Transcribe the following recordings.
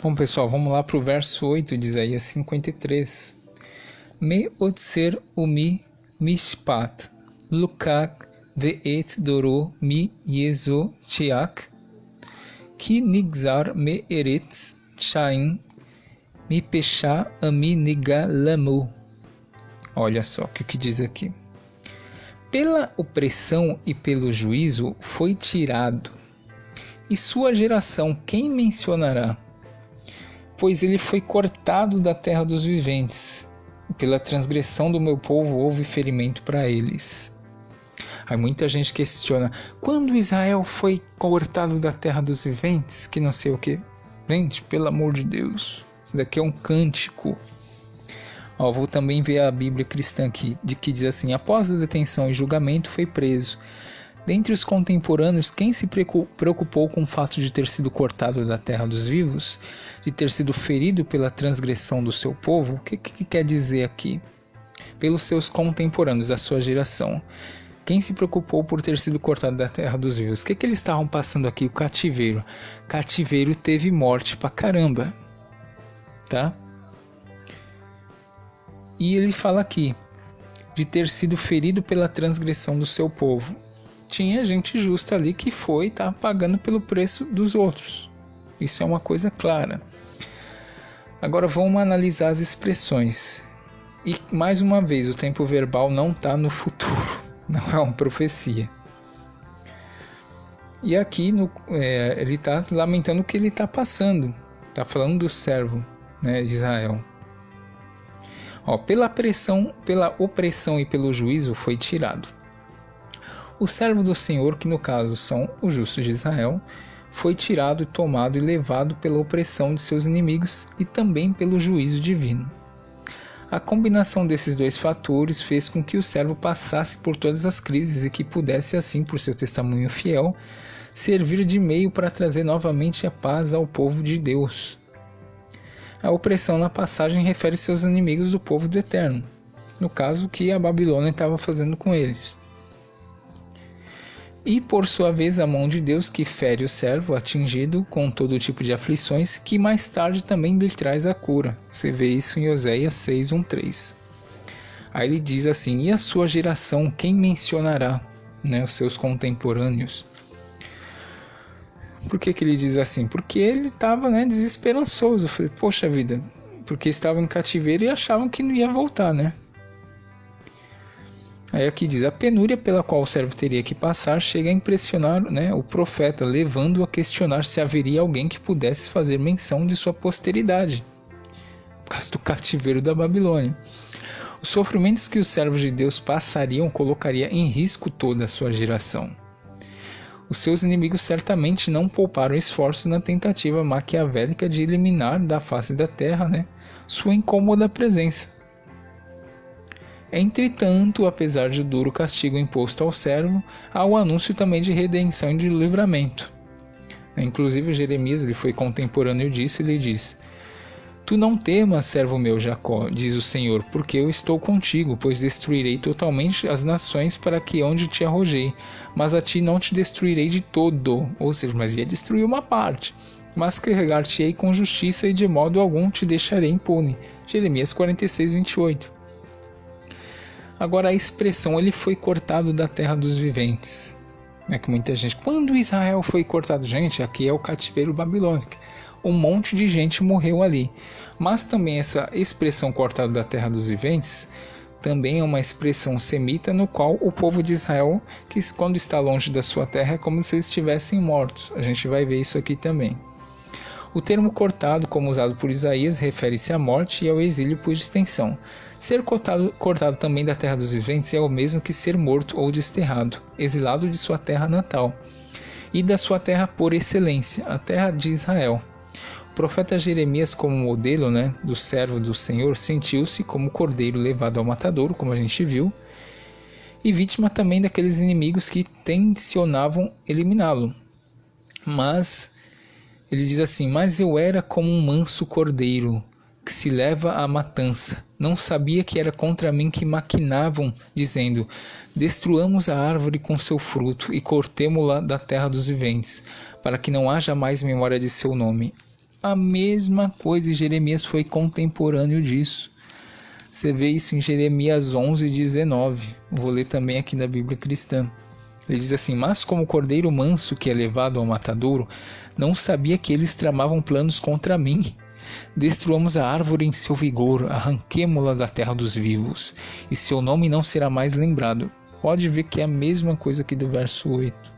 Bom, pessoal, vamos lá para o verso 8 de Isaías 53. Me otser umi mishpat, lukak ve'et doro mi yezo tiak, ki nigzar me eretz chaim, mi pechá ami nigalamu. Olha só o que diz aqui. Pela opressão e pelo juízo foi tirado, e sua geração quem mencionará? Pois ele foi cortado da terra dos viventes, e pela transgressão do meu povo houve ferimento para eles. Aí muita gente questiona, quando Israel foi cortado da terra dos viventes, que não sei o que? Gente, pelo amor de Deus, isso daqui é um cântico. Vou também ver a Bíblia cristã aqui, que diz assim, após a detenção e julgamento foi preso. Dentre os contemporâneos, quem se preocupou com o fato de ter sido cortado da terra dos vivos, de ter sido ferido pela transgressão do seu povo? O que quer dizer aqui? Pelos seus contemporâneos, da sua geração. Quem se preocupou por ter sido cortado da terra dos vivos? O que eles estavam passando aqui? O cativeiro. Cativeiro teve morte pra caramba. Tá? E ele fala aqui, de ter sido ferido pela transgressão do seu povo. Tinha gente justa ali que tá pagando pelo preço dos outros. Isso é uma coisa clara. Agora vamos analisar as expressões. E mais uma vez, o tempo verbal não está no futuro, não é uma profecia. E aqui ele está lamentando o que ele está passando. Está falando do servo, né, de Israel. Pela opressão e pelo juízo foi tirado. O servo do Senhor, que no caso são os justos de Israel, foi tirado, tomado e levado pela opressão de seus inimigos e também pelo juízo divino. A combinação desses dois fatores fez com que o servo passasse por todas as crises e que pudesse, assim, por seu testemunho fiel, servir de meio para trazer novamente a paz ao povo de Deus. A opressão na passagem refere-se aos inimigos do povo do Eterno, no caso que a Babilônia estava fazendo com eles. E, por sua vez, a mão de Deus que fere o servo atingido com todo tipo de aflições, que mais tarde também lhe traz a cura. Você vê isso em Oséias 6:1-3. Aí ele diz assim, e a sua geração, quem mencionará? Os seus contemporâneos. Por que ele diz assim? Porque ele estava desesperançoso. Eu falei, poxa vida, porque estavam em cativeiro e achavam que não ia voltar, Aí aqui diz, a penúria pela qual o servo teria que passar chega a impressionar o profeta, levando-o a questionar se haveria alguém que pudesse fazer menção de sua posteridade, por causa do cativeiro da Babilônia. Os sofrimentos que os servos de Deus passariam colocaria em risco toda a sua geração. Os seus inimigos certamente não pouparam esforços na tentativa maquiavélica de eliminar da face da terra sua incômoda presença. Entretanto, apesar de duro castigo imposto ao servo, há o anúncio também de redenção e de livramento. Inclusive Jeremias ele foi contemporâneo disso e ele diz, tu não temas, servo meu Jacó, diz o Senhor, porque eu estou contigo, pois destruirei totalmente as nações para que onde te arrojei, mas a ti não te destruirei de todo, ou seja, mas ia destruir uma parte, mas carregar-te-ei com justiça e de modo algum te deixarei impune. Jeremias 46:28. Agora a expressão, ele foi cortado da terra dos viventes. Que muita gente, quando Israel foi cortado, gente, aqui é o cativeiro babilônico. Um monte de gente morreu ali. Mas também essa expressão cortado da terra dos viventes, também é uma expressão semita no qual o povo de Israel, que quando está longe da sua terra, é como se eles estivessem mortos. A gente vai ver isso aqui também. O termo cortado, como usado por Isaías, refere-se à morte e ao exílio por extensão. Ser cortado também da terra dos viventes é o mesmo que ser morto ou desterrado, exilado de sua terra natal, e da sua terra por excelência, a terra de Israel. O profeta Jeremias, como modelo do servo do Senhor, sentiu-se como cordeiro levado ao matadouro, como a gente viu, e vítima também daqueles inimigos que tensionavam eliminá-lo. Mas ele diz assim, mas eu era como um manso cordeiro, que se leva à matança. Não sabia que era contra mim que maquinavam, dizendo, destruamos a árvore com seu fruto e cortemo-la da terra dos viventes, para que não haja mais memória de seu nome. A mesma coisa, e Jeremias foi contemporâneo disso. Você vê isso em Jeremias 11:19. Vou ler também aqui na Bíblia Cristã. Ele diz assim: mas como o cordeiro manso que é levado ao matadouro, não sabia que eles tramavam planos contra mim. Destruamos a árvore em seu vigor, arranquemo-la da terra dos vivos, e seu nome não será mais lembrado. Pode ver que é a mesma coisa aqui do verso 8.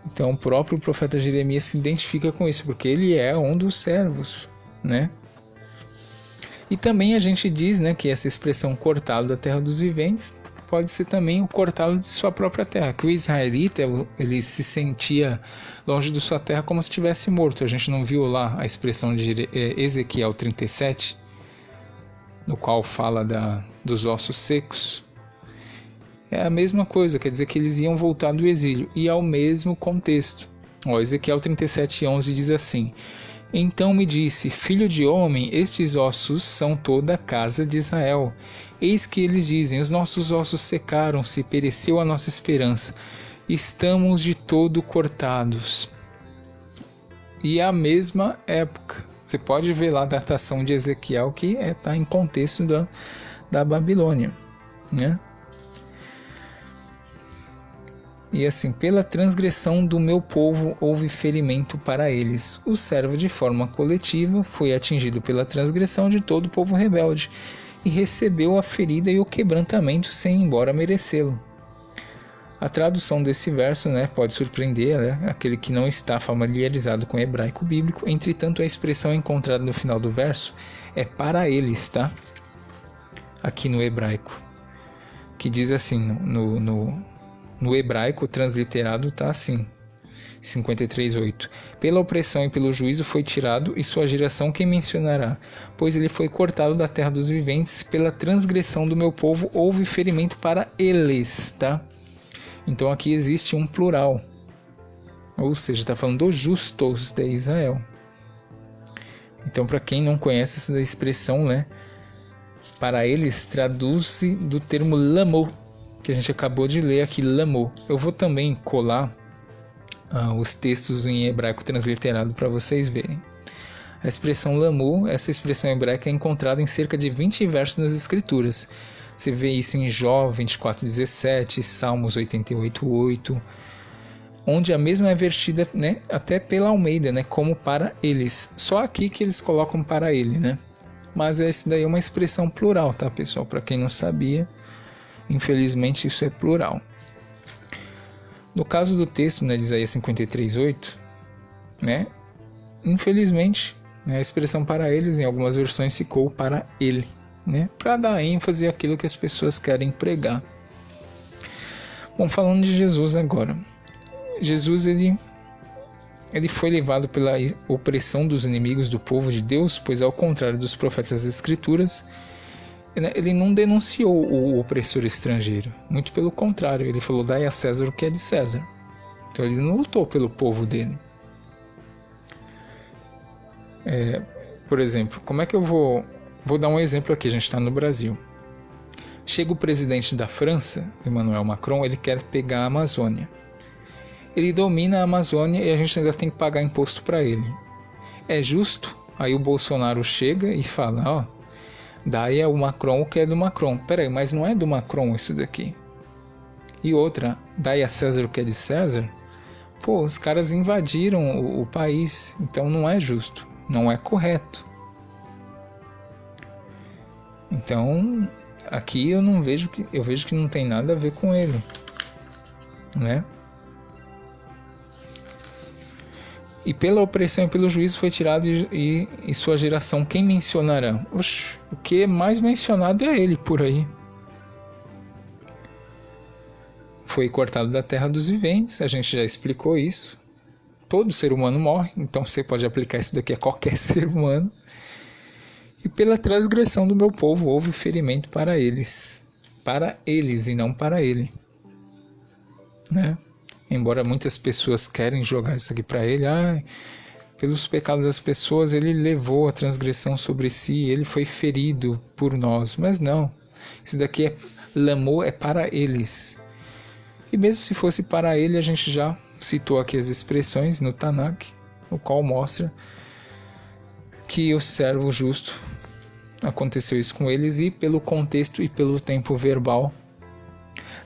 Então o próprio profeta Jeremias se identifica com isso, porque ele é um dos servos, né? E também a gente diz, né, que essa expressão cortá-lo da terra dos viventes pode ser também o cortá-lo de sua própria terra, que o israelita ele se sentia longe de sua terra como se estivesse morto. A gente não viu lá a expressão de Ezequiel 37, no qual fala dos ossos secos? É a mesma coisa, quer dizer que eles iam voltar do exílio, e é o mesmo contexto. Ezequiel 37:11 diz assim: então me disse, filho de homem, estes ossos são toda a casa de Israel. Eis que eles dizem, os nossos ossos secaram-se, pereceu a nossa esperança, estamos de todo cortados. E é a mesma época. Você pode ver lá a datação de Ezequiel, que está em contexto da Babilônia, né? E assim, pela transgressão do meu povo houve ferimento para eles. O servo de forma coletiva foi atingido pela transgressão de todo o povo rebelde e recebeu a ferida e o quebrantamento sem embora merecê-lo. A tradução desse verso, né, pode surpreender, né, aquele que não está familiarizado com o hebraico bíblico. Entretanto, a expressão encontrada no final do verso é para eles, tá? Aqui no hebraico, que diz assim, no hebraico, transliterado, está assim, 53:8. Pela opressão e pelo juízo foi tirado, e sua geração quem mencionará? Pois ele foi cortado da terra dos viventes, pela transgressão do meu povo houve ferimento para eles, tá? Então aqui existe um plural, ou seja, está falando dos justos de Israel. Então, para quem não conhece essa expressão, né, para eles traduz-se do termo lamô, que a gente acabou de ler aqui, lamô. Eu vou também colar os textos em hebraico transliterado para vocês verem. A expressão lamô, essa expressão hebraica é encontrada em cerca de 20 versos nas escrituras. Você vê isso em Jó 24:17, Salmos 88:8, onde a mesma é vertida, né, até pela Almeida, né, como para eles. Só aqui que eles colocam para ele, né? Mas esse daí é uma expressão plural, tá, pessoal? Para quem não sabia, infelizmente isso é plural. No caso do texto, né, de Isaías 53:8, né, infelizmente, né, a expressão para eles em algumas versões ficou para ele, né, para dar ênfase àquilo que as pessoas querem pregar. Bom, falando de Jesus agora. Jesus ele foi levado pela opressão dos inimigos do povo de Deus, pois ao contrário dos profetas das Escrituras, ele não denunciou o opressor estrangeiro. Muito pelo contrário, ele falou: dai a César o que é de César. Então ele não lutou pelo povo dele. Por exemplo, como é que eu vou dar um exemplo aqui, a gente está no Brasil. Chega o presidente da França, Emmanuel Macron, ele quer pegar a Amazônia. Ele domina a Amazônia e a gente ainda tem que pagar imposto para ele. É justo? Aí o Bolsonaro chega e fala: ó, daí é o Macron o que é do Macron. Peraí, mas não é do Macron isso daqui. E outra, daí a César o que é de César? Pô, os caras invadiram o país, então não é justo, não é correto. Então, aqui eu vejo que não tem nada a ver com ele, né? E pela opressão e pelo juízo foi tirado e sua geração quem mencionará? Oxe, o que é mais mencionado é ele por aí. Foi cortado da terra dos viventes, a gente já explicou isso. Todo ser humano morre, então você pode aplicar isso daqui a qualquer ser humano. E pela transgressão do meu povo houve ferimento para eles e não para ele, né? Embora muitas pessoas querem jogar isso aqui para ele, pelos pecados das pessoas ele levou a transgressão sobre si, ele foi ferido por nós, mas não, isso daqui lamô é para eles. E mesmo se fosse para ele, a gente já citou aqui as expressões no Tanakh, no qual mostra que o servo justo, aconteceu isso com eles, e pelo contexto e pelo tempo verbal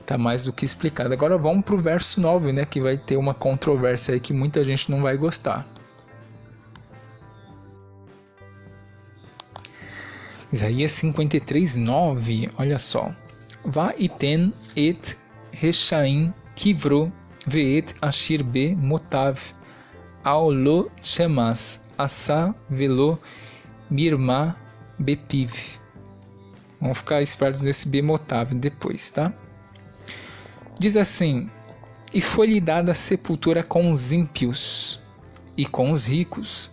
está mais do que explicado. Agora vamos para o verso 9, né, que vai ter uma controvérsia aí que muita gente não vai gostar. Isaías 53:9, olha só. Va iten et reshaim kivro veet ashir be motav ao lo chemas asa velo mirma bepiv. Vamos ficar espertos nesse bemotav depois, tá? Diz assim: e foi-lhe dada a sepultura com os ímpios e com os ricos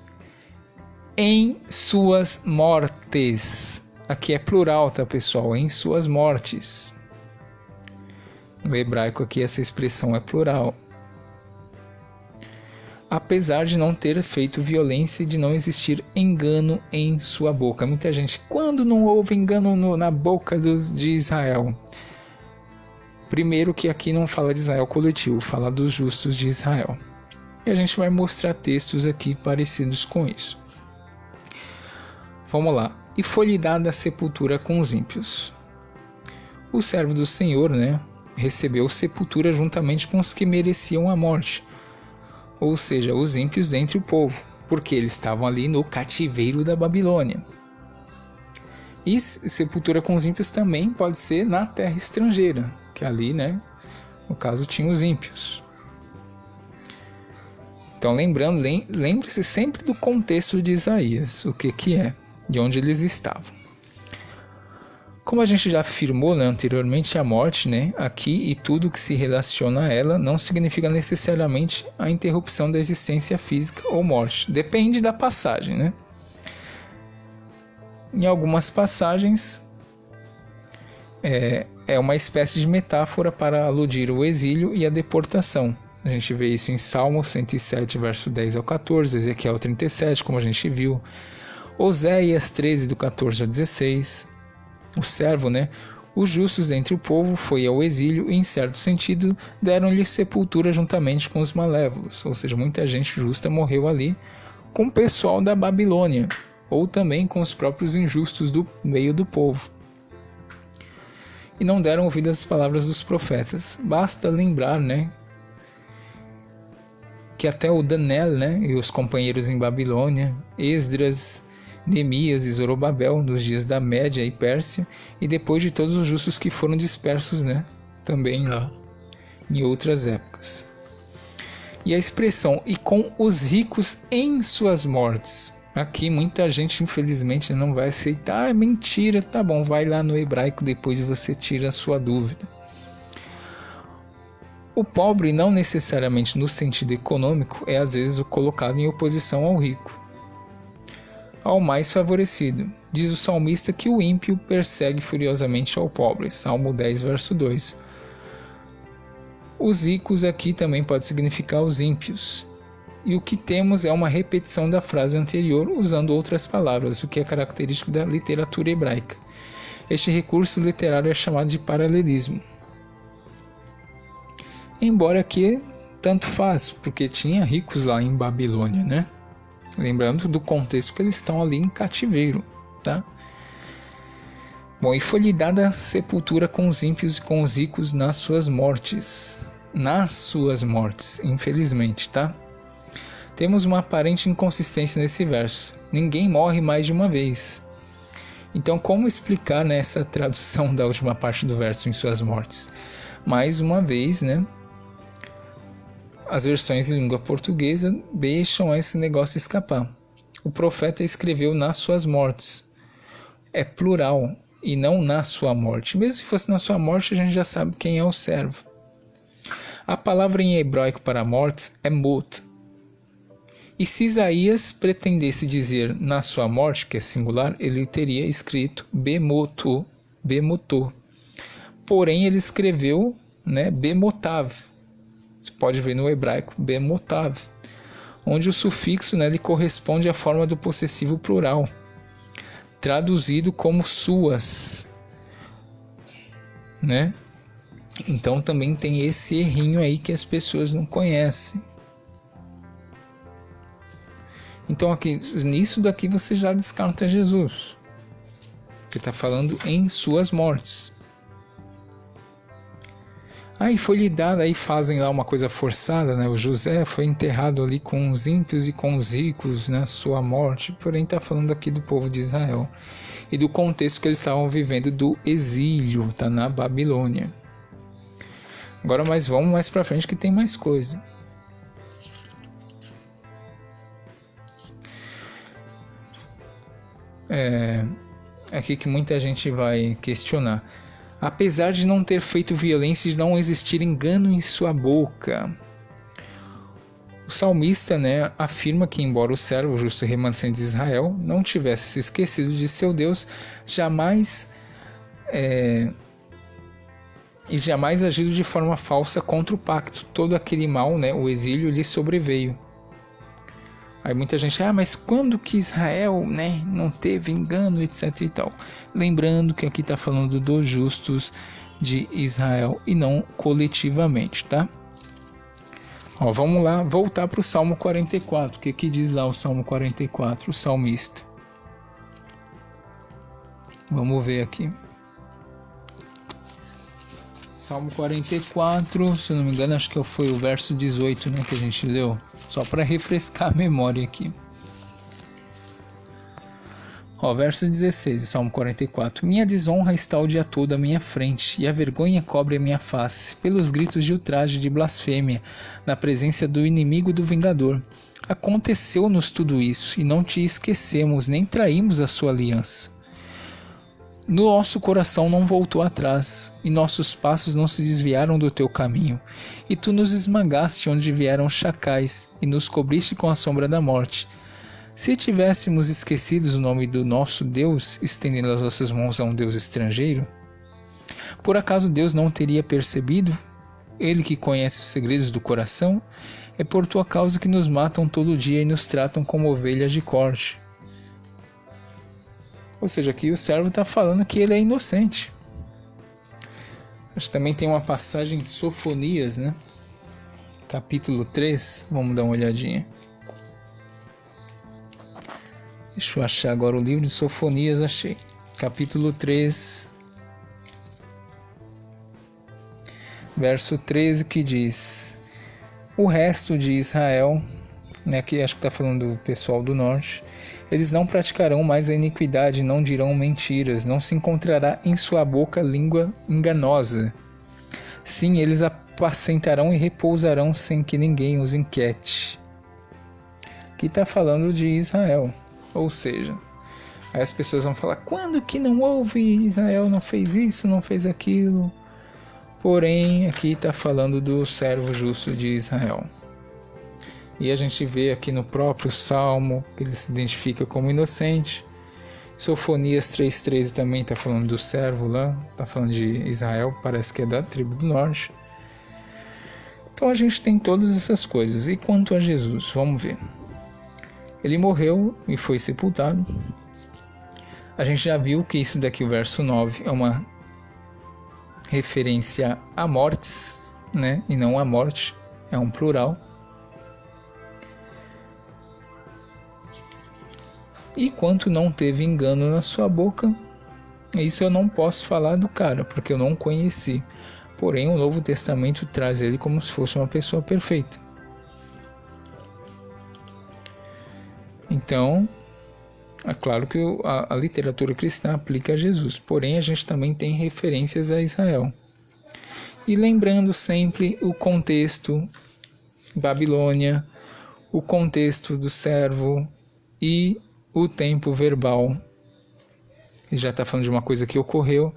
em suas mortes. Aqui é plural, tá, pessoal? Em suas mortes. No hebraico aqui essa expressão é plural. Apesar de não ter feito violência e de não existir engano em sua boca. Muita gente, quando não houve engano na boca de Israel? Primeiro que aqui não fala de Israel coletivo, fala dos justos de Israel. E a gente vai mostrar textos aqui parecidos com isso. Vamos lá. E foi-lhe dada a sepultura com os ímpios. O servo do Senhor, né, recebeu sepultura juntamente com os que mereciam a morte, ou seja, os ímpios dentre o povo, porque eles estavam ali no cativeiro da Babilônia. E sepultura com os ímpios também pode ser na terra estrangeira, que ali, né, no caso, tinha os ímpios. Então, lembre-se sempre do contexto de Isaías, o que é, de onde eles estavam. Como a gente já afirmou, né, anteriormente, a morte, né, aqui e tudo que se relaciona a ela não significa necessariamente a interrupção da existência física ou morte. Depende da passagem, né? Em algumas passagens é uma espécie de metáfora para aludir o exílio e a deportação. A gente vê isso em Salmo 107, verso 10 ao 14, Ezequiel 37, como a gente viu, Oséias 13, do 14 ao 16. O servo, né? Os justos entre o povo foi ao exílio e, em certo sentido, deram-lhe sepultura juntamente com os malévolos. Ou seja, muita gente justa morreu ali com o pessoal da Babilônia, ou também com os próprios injustos do meio do povo. E não deram ouvido às palavras dos profetas. Basta lembrar, né, que até o Daniel, né, e os companheiros em Babilônia, Esdras, Neemias e Zorobabel, nos dias da Média e Pérsia, e depois de todos os justos que foram dispersos, né, também lá, em outras épocas. E a expressão, e com os ricos em suas mortes. Aqui muita gente, infelizmente, não vai aceitar. É mentira, tá bom, vai lá no hebraico depois e você tira a sua dúvida. O pobre, não necessariamente no sentido econômico, é às vezes colocado em oposição ao rico, ao mais favorecido. Diz o salmista que o ímpio persegue furiosamente ao pobre. Salmo 10, verso 2. Os ricos aqui também pode significar os ímpios. E o que temos é uma repetição da frase anterior usando outras palavras, o que é característico da literatura hebraica. Este recurso literário é chamado de paralelismo. Embora aqui tanto faz, porque tinha ricos lá em Babilônia, né? Lembrando do contexto que eles estão ali em cativeiro, tá? Bom, e foi-lhe dada a sepultura com os ímpios e com os ricos nas suas mortes. Nas suas mortes, infelizmente, tá? Temos uma aparente inconsistência nesse verso. Ninguém morre mais de uma vez. Então, como explicar, né, essa tradução da última parte do verso em suas mortes? Mais uma vez, né? As versões em língua portuguesa deixam esse negócio escapar. O profeta escreveu nas suas mortes. É plural e não na sua morte. Mesmo se fosse na sua morte, a gente já sabe quem é o servo. A palavra em hebraico para morte é mot. E se Isaías pretendesse dizer na sua morte, que é singular, ele teria escrito bemoto. Porém, ele escreveu, né, bemotav. Você pode ver no hebraico bemotav, onde o sufixo, né, ele corresponde à forma do possessivo plural, traduzido como suas, né? Então também tem esse errinho aí que as pessoas não conhecem. Então aqui, nisso daqui você já descarta Jesus, que está falando em suas mortes. Aí foi lhe dado, aí fazem lá uma coisa forçada, né? O José foi enterrado ali com os ímpios e com os ricos, né? Sua morte, porém está falando aqui do povo de Israel e do contexto que eles estavam vivendo do exílio, tá na Babilônia. Agora, mas vamos mais para frente que tem mais coisa. Aqui que muita gente vai questionar. Apesar de não ter feito violência e de não existir engano em sua boca. O salmista, né, afirma que embora o servo justo e remanescente de Israel não tivesse se esquecido de seu Deus, jamais agido de forma falsa contra o pacto. Todo aquele mal, né, o exílio, lhe sobreveio. Aí muita gente, mas quando que Israel, né, não teve engano, etc e tal. Lembrando que aqui está falando dos justos de Israel e não coletivamente, tá? Vamos lá, voltar para o Salmo 44. O que diz lá o Salmo 44, o salmista? Vamos ver aqui. Salmo 44, se eu não me engano, acho que foi o verso 18, né, que a gente leu. Só para refrescar a memória aqui. Verso 16, Salmo 44. Minha desonra está o dia todo à minha frente, e a vergonha cobre a minha face, pelos gritos de ultraje e de blasfêmia, na presença do inimigo do vingador. Aconteceu-nos tudo isso, e não te esquecemos, nem traímos a sua aliança. Nosso coração não voltou atrás, e nossos passos não se desviaram do teu caminho. E tu nos esmagaste onde vieram chacais, e nos cobriste com a sombra da morte. Se tivéssemos esquecido o nome do nosso Deus, estendendo as nossas mãos a um Deus estrangeiro, por acaso Deus não teria percebido? Ele que conhece os segredos do coração, é por tua causa que nos matam todo dia e nos tratam como ovelhas de corte. Ou seja, aqui o servo está falando que ele é inocente. Acho que também tem uma passagem em Sofonias, né? Capítulo 3, vamos dar uma olhadinha. Deixa eu achar agora o livro de Sofonias, achei. Capítulo 3, verso 13, que diz: o resto de Israel, né, aqui acho que está falando do pessoal do norte, eles não praticarão mais a iniquidade, não dirão mentiras, não se encontrará em sua boca língua enganosa. Sim, eles apacentarão e repousarão sem que ninguém os inquiete. Aqui está falando de Israel. Ou seja, aí as pessoas vão falar, quando que não houve? Israel não fez isso, não fez aquilo. Porém, aqui está falando do servo justo de Israel. E a gente vê aqui no próprio Salmo que ele se identifica como inocente. Sofonias 3,13 também está falando do servo lá, está falando de Israel, parece que é da tribo do norte. Então a gente tem todas essas coisas. E quanto a Jesus, vamos ver. Ele morreu e foi sepultado. A gente já viu que isso daqui, o verso 9, é uma referência a mortes, né? E não a morte, é um plural. E quanto não teve engano na sua boca, isso eu não posso falar do cara, porque eu não conheci. Porém, o Novo Testamento traz ele como se fosse uma pessoa perfeita. Então, é claro que a literatura cristã aplica a Jesus, porém a gente também tem referências a Israel. E lembrando sempre o contexto Babilônia, o contexto do servo e o tempo verbal. Ele já está falando de uma coisa que ocorreu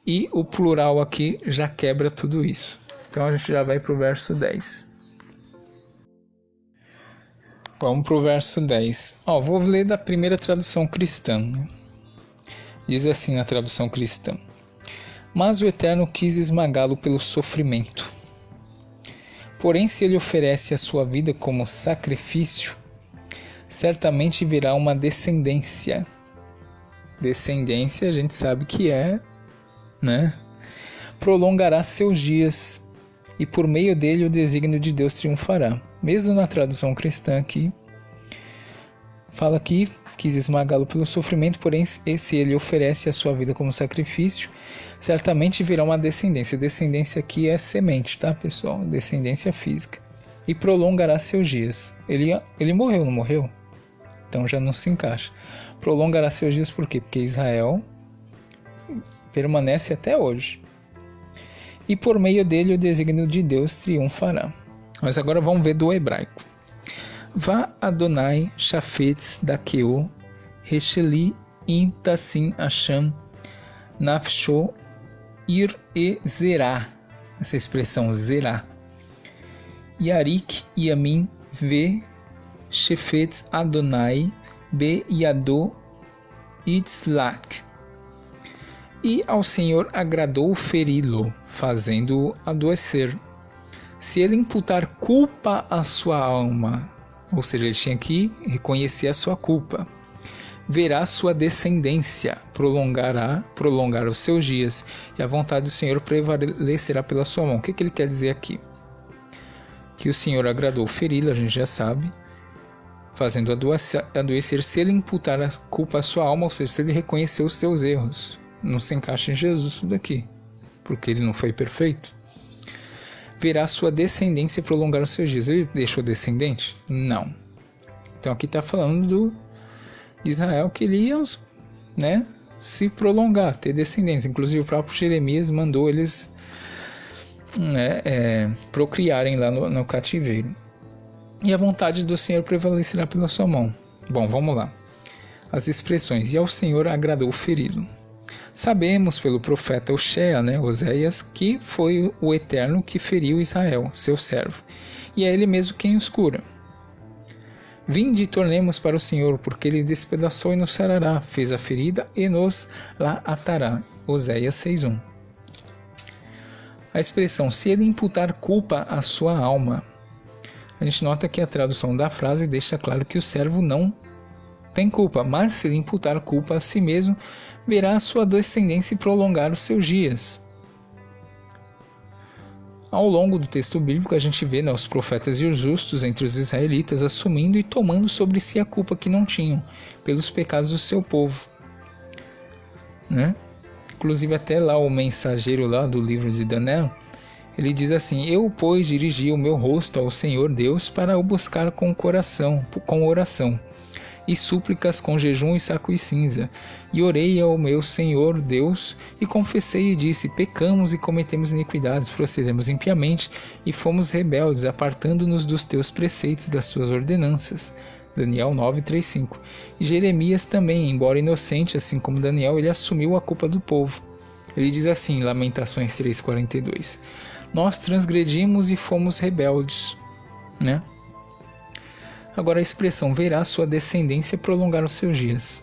e o plural aqui já quebra tudo isso. Então a gente já vai para o verso 10. Vamos para o verso 10. Vou ler da primeira tradução cristã. Diz assim na tradução cristã: mas o Eterno quis esmagá-lo pelo sofrimento. Porém, se ele oferece a sua vida como sacrifício, certamente virá uma descendência. Descendência a gente sabe que é, né? prolongará seus dias, e por meio dele o desígnio de Deus triunfará. Mesmo na tradução cristã aqui, fala que quis esmagá-lo pelo sofrimento, porém se ele oferece a sua vida como sacrifício, certamente virá uma descendência. Descendência aqui é semente, tá, pessoal? Descendência física. E prolongará seus dias. Ele morreu, não morreu? Então já não se encaixa. Prolongará seus dias por quê? Porque Israel permanece até hoje. E por meio dele o desígnio de Deus triunfará. Mas agora vamos ver do hebraico. Va Adonai Shafetz Dakeo Resheli In Tassim Hashem Nafsho Ir e Zerá. Essa expressão Zerá. Yarik Yamin Ve Shefetz Adonai Be Yado Itzlak. E ao Senhor agradou feri-lo, fazendo-o adoecer. Se ele imputar culpa à sua alma, ou seja, ele tinha que reconhecer a sua culpa, verá sua descendência, prolongar os seus dias, e a vontade do Senhor prevalecerá pela sua mão. O que ele quer dizer aqui? Que o Senhor agradou feri-lo, a gente já sabe, fazendo adoecer se ele imputar a culpa à sua alma, ou seja, se ele reconhecer os seus erros. Não se encaixa em Jesus isso daqui, porque ele não foi perfeito. Verá sua descendência prolongar os seus dias. Ele deixou descendente? Não. Então aqui está falando de Israel que ele ia, né, se prolongar, ter descendência. Inclusive o próprio Jeremias mandou eles, né, procriarem lá no cativeiro. E a vontade do Senhor prevalecerá pela sua mão. Bom, vamos lá. As expressões. E ao Senhor agradou feri-lo. Sabemos pelo profeta Oséias, que foi o Eterno que feriu Israel, seu servo, e é ele mesmo quem os cura. Vinde e tornemos para o Senhor, porque ele despedaçou e nos sarará, fez a ferida e nos la atará. Oséias 6:1. A expressão, se ele imputar culpa à sua alma. A gente nota que a tradução da frase deixa claro que o servo não tem culpa, mas se ele imputar culpa a si mesmo, verá a sua descendência e prolongar os seus dias. Ao longo do texto bíblico, a gente vê, né, os profetas e os justos entre os israelitas assumindo e tomando sobre si a culpa que não tinham pelos pecados do seu povo. Né? Inclusive até lá o mensageiro lá do livro de Daniel, ele diz assim: eu, pois, dirigi o meu rosto ao Senhor Deus para o buscar com oração e súplicas com jejum e saco e cinza. E orei ao meu Senhor Deus, e confessei e disse: pecamos e cometemos iniquidades, procedemos impiamente, e fomos rebeldes, apartando-nos dos teus preceitos, das tuas ordenanças. Daniel 9:3-5. E Jeremias também, embora inocente, assim como Daniel, ele assumiu a culpa do povo. Ele diz assim, Lamentações 3:42. Nós transgredimos e fomos rebeldes. Né? Agora a expressão verá sua descendência prolongar os seus dias.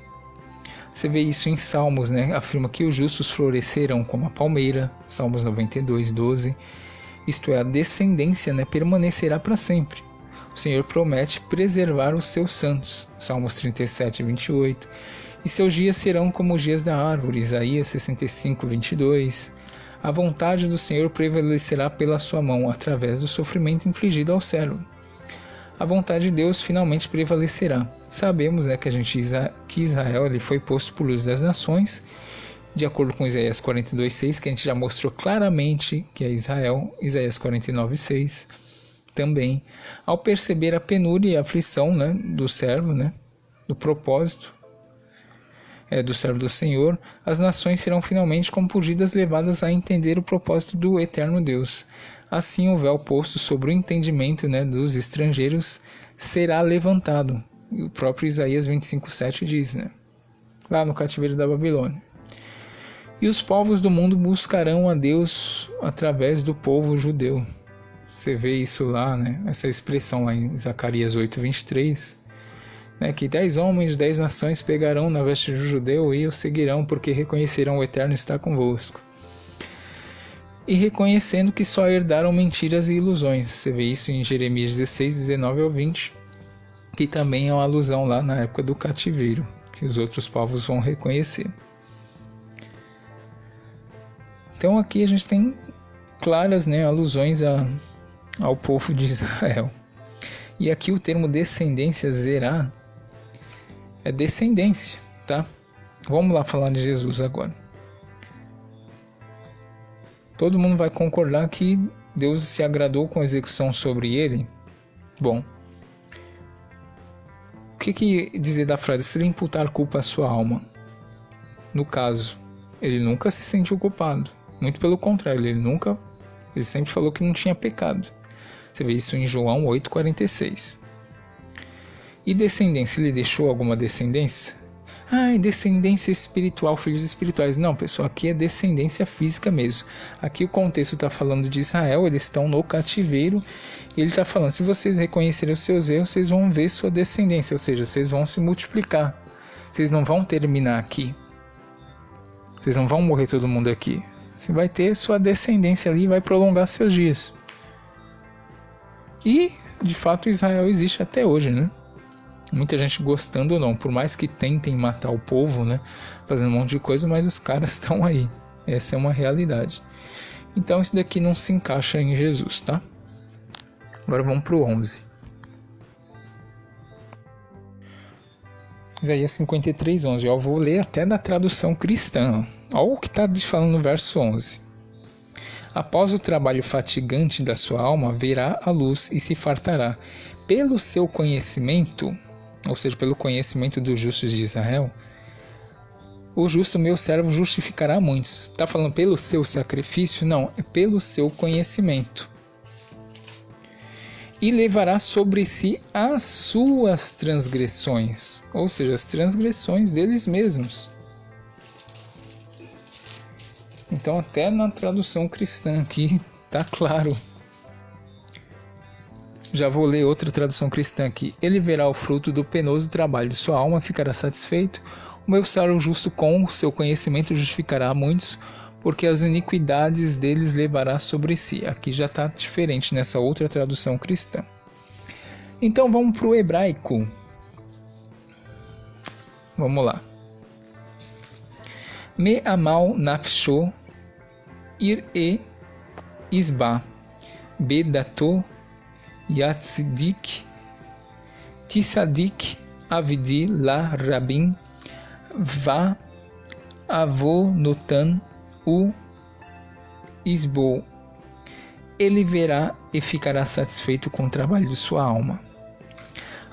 Você vê isso em Salmos, né? Afirma que os justos florescerão como a palmeira, Salmos 92:12. Isto é, a descendência, né, permanecerá para sempre. O Senhor promete preservar os seus santos, Salmos 37:28. E seus dias serão como os dias da árvore, Isaías 65:22. A vontade do Senhor prevalecerá pela sua mão, através do sofrimento infligido ao servo. A vontade de Deus finalmente prevalecerá. Sabemos, né, que Israel ele foi posto por luz das nações, de acordo com Isaías 42:6, que a gente já mostrou claramente que é Israel, Isaías 49:6 também. Ao perceber a penúria e a aflição, né, do servo, né, do propósito do servo do Senhor, as nações serão finalmente compelidas, levadas a entender o propósito do eterno Deus. Assim o véu posto sobre o entendimento, né, dos estrangeiros será levantado. E o próprio Isaías 25:7 diz, né, lá no cativeiro da Babilônia. E os povos do mundo buscarão a Deus através do povo judeu. Você vê isso lá, né, essa expressão lá em Zacarias 8:23, né, que 10 homens, 10 nações pegarão na veste do judeu e o seguirão, porque reconhecerão o Eterno está convosco. E reconhecendo que só herdaram mentiras e ilusões. Você vê isso em Jeremias 16:19-20, que também é uma alusão lá na época do cativeiro, que os outros povos vão reconhecer. Então aqui a gente tem claras, né, alusões ao povo de Israel. E aqui o termo descendência, zerá, é descendência, tá? Vamos lá falar de Jesus agora. Todo mundo vai concordar que Deus se agradou com a execução sobre ele? Bom, o que dizer da frase, se ele imputar culpa à sua alma? No caso, ele nunca se sentiu culpado. Muito pelo contrário, ele sempre falou que não tinha pecado. Você vê isso em João 8,46. E descendência, ele deixou alguma descendência? Descendência espiritual, filhos espirituais. Não, pessoal, aqui é descendência física mesmo. Aqui o contexto está falando de Israel, eles estão no cativeiro. E ele está falando, se vocês reconhecerem os seus erros, vocês vão ver sua descendência. Ou seja, vocês vão se multiplicar. Vocês não vão terminar aqui. Vocês não vão morrer todo mundo aqui. Você vai ter sua descendência ali e vai prolongar seus dias. E, de fato, Israel existe até hoje, né? Muita gente gostando ou não, por mais que tentem matar o povo, né? Fazendo um monte de coisa, mas os caras estão aí. Essa é uma realidade. Então, isso daqui não se encaixa em Jesus, tá? Agora vamos para o 11. Isaías 53, 11. Eu vou ler até na tradução cristã. Olha o que está falando no verso 11. Após o trabalho fatigante da sua alma, verá a luz e se fartará. Pelo seu conhecimento, ou seja, pelo conhecimento dos justos de Israel, o justo meu servo justificará muitos. Está falando pelo seu sacrifício? Não, é pelo seu conhecimento. E levará sobre si as suas transgressões, ou seja, as transgressões deles mesmos. Então até na tradução cristã aqui está claro. Já vou ler outra tradução cristã aqui. Ele verá o fruto do penoso trabalho de sua alma, ficará satisfeito. O meu servo justo com o seu conhecimento justificará a muitos, porque as iniquidades deles levará sobre si. Aqui já está diferente nessa outra tradução cristã. Então vamos para o hebraico. Vamos lá. Me amal nafsho ir-e isba bedato yatzidik tisadik avidi la rabin va avonotan o isbo. Ele verá e ficará satisfeito com o trabalho de sua alma.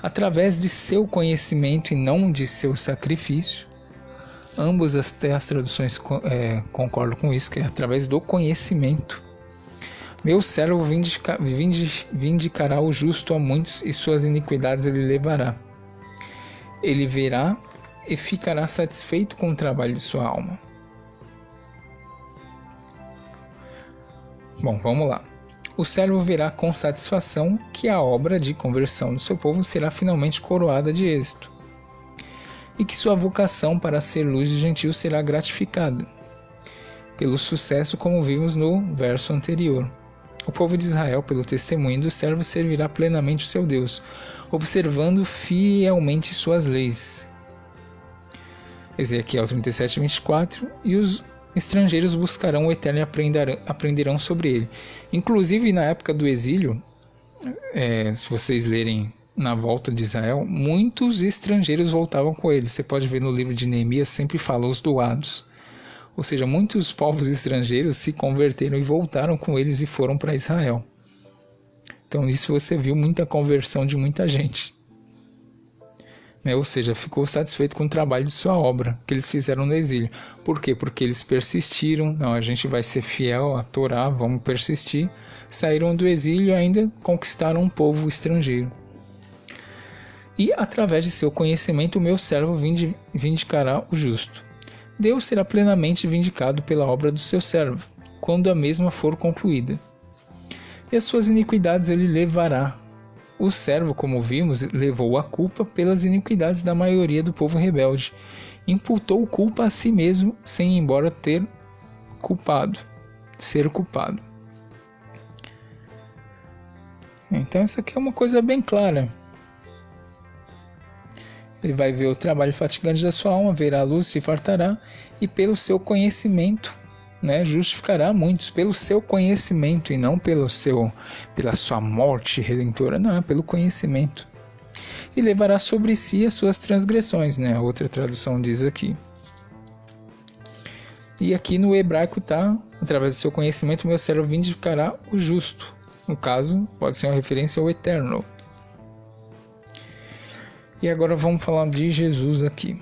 Através de seu conhecimento e não de seu sacrifício, ambas as traduções concordam com isso, que é através do conhecimento. Meu servo vindicará o justo a muitos e suas iniquidades ele levará. Ele verá e ficará satisfeito com o trabalho de sua alma. Bom, vamos lá. O servo verá com satisfação que a obra de conversão do seu povo será finalmente coroada de êxito, e que sua vocação para ser luz de gentios será gratificada pelo sucesso, como vimos no verso anterior. O povo de Israel, pelo testemunho do servo, servirá plenamente o seu Deus, observando fielmente suas leis. Ezequiel 37, 24. E os estrangeiros buscarão o Eterno e aprenderão sobre ele. Inclusive, na época do exílio, se vocês lerem na volta de Israel, muitos estrangeiros voltavam com eles. Você pode ver no livro de Neemias, sempre fala os doados. Ou seja, muitos povos estrangeiros se converteram e voltaram com eles e foram para Israel. Então, nisso você viu muita conversão de muita gente. Ou seja, ficou satisfeito com o trabalho de sua obra, que eles fizeram no exílio. Por quê? Porque eles persistiram. Não, a gente vai ser fiel à Torá, vamos persistir. Saíram do exílio e ainda conquistaram um povo estrangeiro. E, através de seu conhecimento, o meu servo vindicará o justo. Deus será plenamente vindicado pela obra do seu servo, quando a mesma for concluída. E as suas iniquidades ele levará. O servo, como vimos, levou a culpa pelas iniquidades da maioria do povo rebelde. Imputou culpa a si mesmo, sem embora ser culpado. Então isso aqui é uma coisa bem clara. Ele vai ver o trabalho fatigante da sua alma, verá a luz, se fartará, e pelo seu conhecimento né, justificará muitos pelo seu conhecimento e não pela sua morte redentora, não, é pelo conhecimento. E levará sobre si as suas transgressões, né, a outra tradução diz aqui. E aqui no hebraico está, através do seu conhecimento, meu servo vindicará o justo. No caso, pode ser uma referência ao eterno. E agora vamos falar de Jesus aqui.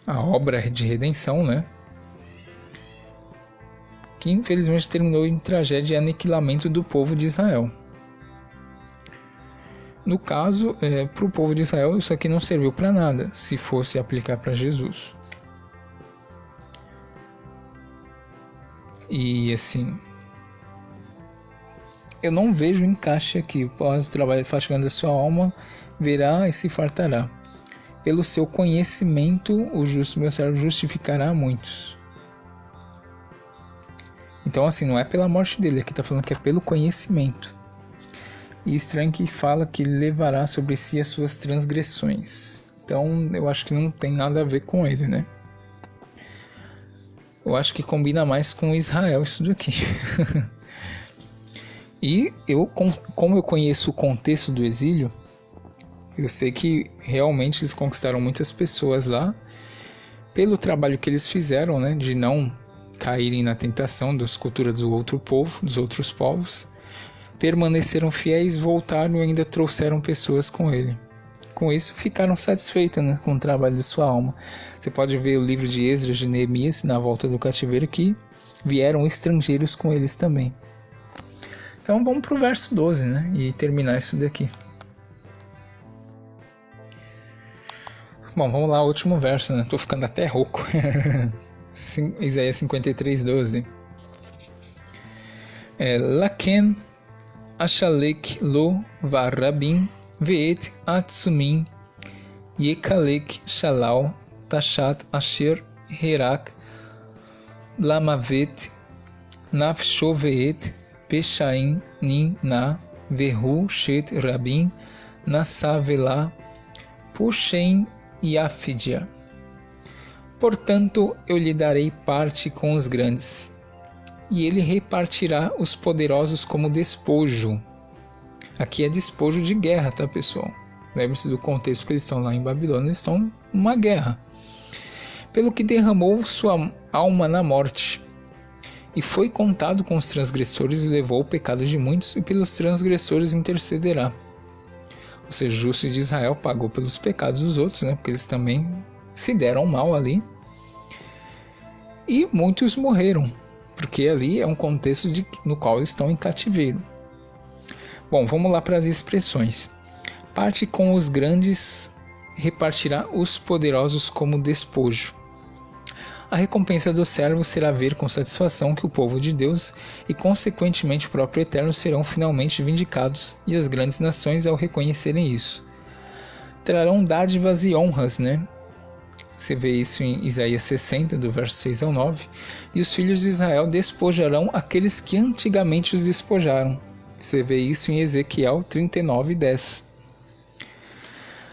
A obra de redenção, né? Que infelizmente terminou em tragédia e aniquilamento do povo de Israel. No caso, para o povo de Israel, isso aqui não serviu para nada, se fosse aplicar para Jesus. E assim, eu não vejo encaixe aqui. Após o trabalho fatigante da sua alma, verá e se fartará. Pelo seu conhecimento, o justo meu servo justificará a muitos. Então assim, não é pela morte dele, aqui está falando que é pelo conhecimento. E estranho que fala que levará sobre si as suas transgressões. Então eu acho que não tem nada a ver com ele, né? Eu acho que combina mais com Israel isso daqui. E como eu conheço o contexto do exílio, eu sei que realmente eles conquistaram muitas pessoas lá pelo trabalho que eles fizeram, né, de não caírem na tentação das culturas do outro povo, dos outros povos. Permaneceram fiéis, voltaram e ainda trouxeram pessoas com ele. Com isso ficaram satisfeitos, né, com o trabalho de sua alma. Você pode ver o livro de Esdras, de Neemias, na volta do cativeiro, que vieram estrangeiros com eles também. Então vamos para o verso 12, né, e terminar isso daqui. Bom, vamos lá, o último verso, né? Tô ficando até rouco. Isaías 53, 12. Laken Ashalek lo varabim veet atsumim yekalek shalal tashat asher herak lamavet nafsho veet peshaim nin na vehu shet rabim nasavela pushem Yafidya. Portanto, eu lhe darei parte com os grandes, e ele repartirá os poderosos como despojo. Aqui é despojo de guerra, tá, pessoal? Lembre-se do contexto que eles estão lá em Babilônia, eles estão numa guerra. Pelo que derramou sua alma na morte, e foi contado com os transgressores e levou o pecado de muitos, e pelos transgressores intercederá. Ou seja, o justo de Israel pagou pelos pecados dos outros, né? Porque eles também se deram mal ali. E muitos morreram, porque ali é um contexto no qual eles estão em cativeiro. Bom, vamos lá para as expressões. Parte com os grandes, repartirá os poderosos como despojo. A recompensa do servo será ver com satisfação que o povo de Deus e consequentemente o próprio Eterno serão finalmente vindicados, e as grandes nações, ao reconhecerem isso, trarão dádivas e honras, né? Você vê isso em Isaías 60, do verso 6 ao 9. E os filhos de Israel despojarão aqueles que antigamente os despojaram. Você vê isso em Ezequiel 39, 10.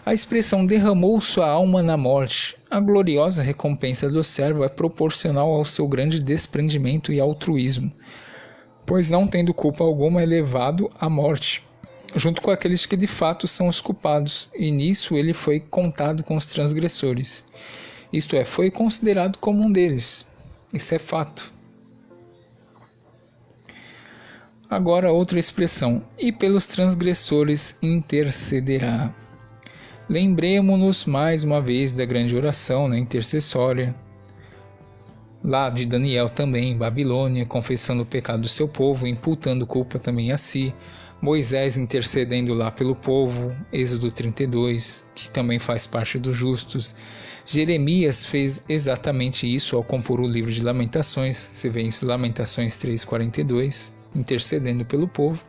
A expressão derramou sua alma na morte. A gloriosa recompensa do servo é proporcional ao seu grande desprendimento e altruísmo, pois não tendo culpa alguma é levado à morte, junto com aqueles que de fato são os culpados, e nisso ele foi contado com os transgressores. Isto é, foi considerado como um deles. Isso é fato. Agora outra expressão. E pelos transgressores intercederá. Lembremos-nos mais uma vez da grande oração, né, intercessória, lá de Daniel também, em Babilônia, confessando o pecado do seu povo, imputando culpa também a si. Moisés intercedendo lá pelo povo, Êxodo 32, que também faz parte dos justos. Jeremias fez exatamente isso ao compor o livro de Lamentações, você vê isso em Lamentações 3,42, intercedendo pelo povo.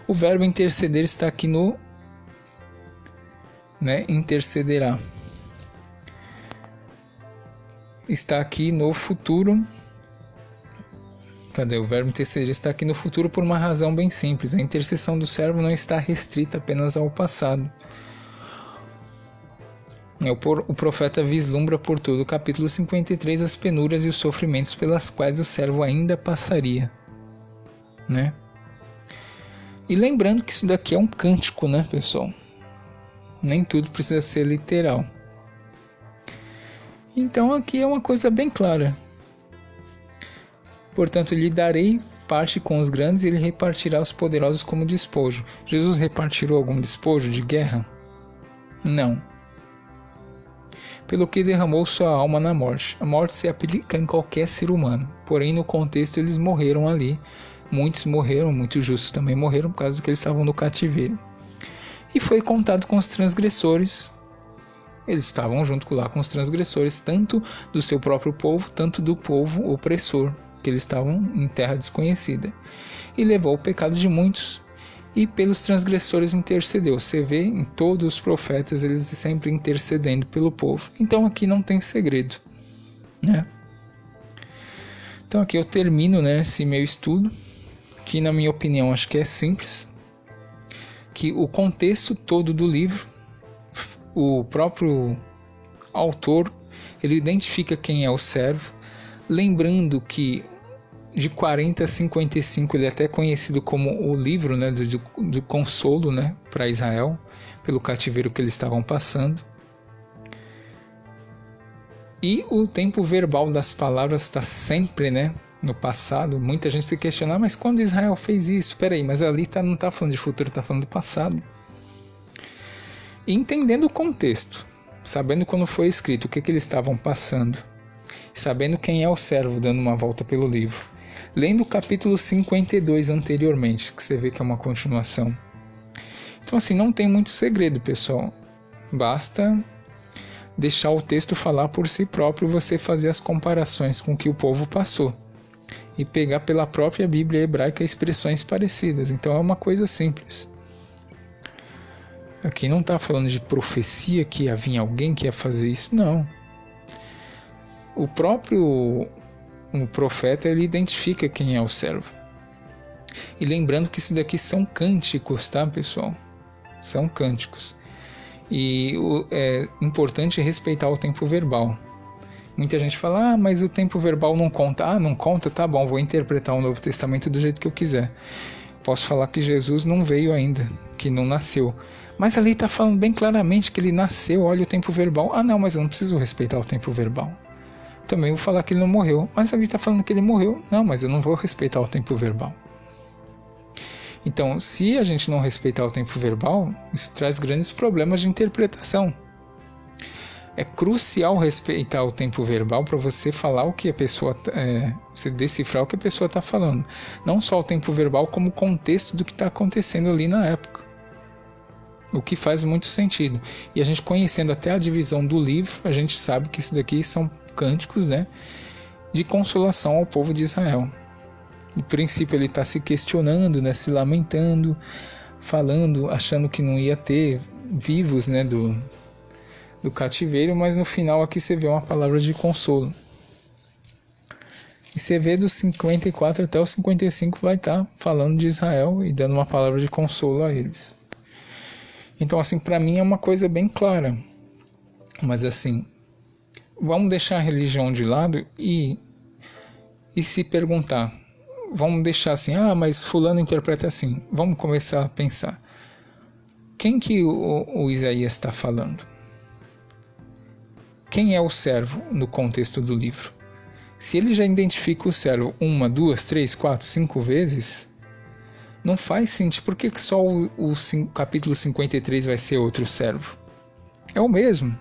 O verbo interceder está aqui no intercederá. Está aqui no futuro. Cadê? O verbo interceder está aqui no futuro por uma razão bem simples. A intercessão do servo não está restrita apenas ao passado. O profeta vislumbra por todo o capítulo 53 as penúrias e os sofrimentos pelas quais o servo ainda passaria, né? E lembrando que isso daqui é um cântico, né, pessoal? Nem tudo precisa ser literal. Então aqui é uma coisa bem clara. Portanto, lhe darei parte com os grandes e ele repartirá os poderosos como despojo. Jesus repartiu algum despojo de guerra? Não. Pelo que derramou sua alma na morte. A morte se aplica em qualquer ser humano. Porém, no contexto, eles morreram ali. Muitos morreram, muitos justos também morreram por causa que eles estavam no cativeiro. E foi contado com os transgressores. Eles estavam junto lá com os transgressores, tanto do seu próprio povo, tanto do povo opressor, que eles estavam em terra desconhecida. E levou o pecado de muitos, e pelos transgressores intercedeu. Você vê em todos os profetas, eles sempre intercedendo pelo povo. Então aqui não tem segredo, né? Então aqui eu termino, né, esse meu estudo, que na minha opinião acho que é simples, que o contexto todo do livro, o próprio autor, ele identifica quem é o servo, lembrando que de 40 a 55 ele é até conhecido como o livro, né, do consolo, né, para Israel, pelo cativeiro que eles estavam passando. E o tempo verbal das palavras está sempre, né, no passado. Muita gente se questiona, mas quando Israel fez isso? Espera aí, mas ali não está falando de futuro, está falando do passado. E entendendo o contexto, sabendo quando foi escrito, o que eles estavam passando, sabendo quem é o servo, dando uma volta pelo livro, lendo o capítulo 52 anteriormente, que você vê que é uma continuação. Então assim, não tem muito segredo, pessoal. Basta deixar o texto falar por si próprio, você fazer as comparações com o que o povo passou e pegar pela própria Bíblia hebraica expressões parecidas. Então é uma coisa simples. Aqui não está falando de profecia, que ia vir alguém que ia fazer isso, não. O próprio profeta, ele identifica quem é o servo. E lembrando que isso daqui são cânticos, tá, pessoal? São cânticos. E é importante respeitar o tempo verbal. Muita gente fala, mas o tempo verbal não conta. Ah, não conta? Tá bom, vou interpretar o Novo Testamento do jeito que eu quiser. Posso falar que Jesus não veio ainda, que não nasceu. Mas ali está falando bem claramente que ele nasceu, olha o tempo verbal. Ah não, mas eu não preciso respeitar o tempo verbal. Também vou falar que ele não morreu. Mas ali está falando que ele morreu. Não, mas eu não vou respeitar o tempo verbal. Então, se a gente não respeitar o tempo verbal, isso traz grandes problemas de interpretação. É crucial respeitar o tempo verbal para você falar o que a pessoa, você decifrar o que a pessoa está falando. Não só o tempo verbal, como o contexto do que está acontecendo ali na época. O que faz muito sentido. E a gente conhecendo até a divisão do livro, a gente sabe que isso daqui são cânticos, né, de consolação ao povo de Israel. No princípio ele está se questionando, né, se lamentando, falando, achando que não ia ter vivos, né, do cativeiro, mas no final aqui você vê uma palavra de consolo. E você vê dos 54 até os 55 vai estar falando de Israel e dando uma palavra de consolo a eles. Então assim, para mim é uma coisa bem clara. Mas assim, vamos deixar a religião de lado e se perguntar. Vamos deixar assim, mas fulano interpreta assim. Vamos começar a pensar. Quem que o Isaías está falando? Quem é o servo no contexto do livro? Se ele já identifica o servo 1, 2, 3, 4, 5 vezes, não faz sentido. Por que só o capítulo 53 vai ser outro servo? É o mesmo.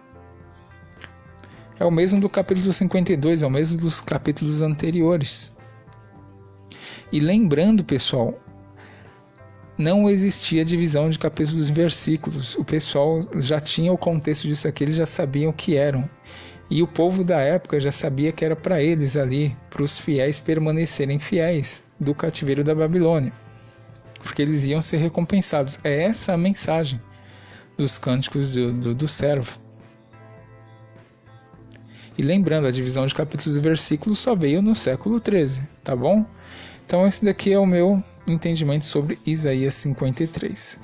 É o mesmo do capítulo 52, é o mesmo dos capítulos anteriores. E lembrando, pessoal, não existia divisão de capítulos e versículos. O pessoal já tinha o contexto disso aqui, eles já sabiam o que eram. E o povo da época já sabia que era para eles ali, para os fiéis permanecerem fiéis do cativeiro da Babilônia. Porque eles iam ser recompensados. É essa a mensagem dos cânticos do servo. E lembrando, a divisão de capítulos e versículos só veio no século 13, tá bom? Então esse daqui é o meu entendimento sobre Isaías 53.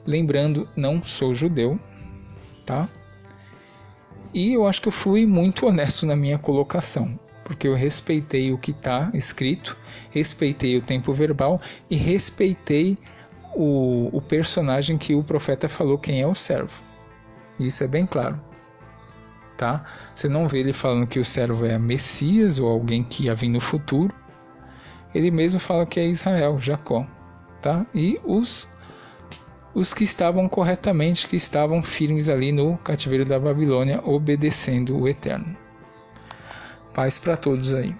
Lembrando, não sou judeu, tá? E eu acho que eu fui muito honesto na minha colocação, porque eu respeitei o que está escrito, respeitei o tempo verbal e respeitei o personagem que o profeta falou quem é o servo. Isso é bem claro. Tá? Você não vê ele falando que o servo é Messias ou alguém que ia vir no futuro. Ele mesmo fala que é Israel, Jacó. Tá? E os que estavam corretamente, que estavam firmes ali no cativeiro da Babilônia, obedecendo o Eterno. Paz para todos aí.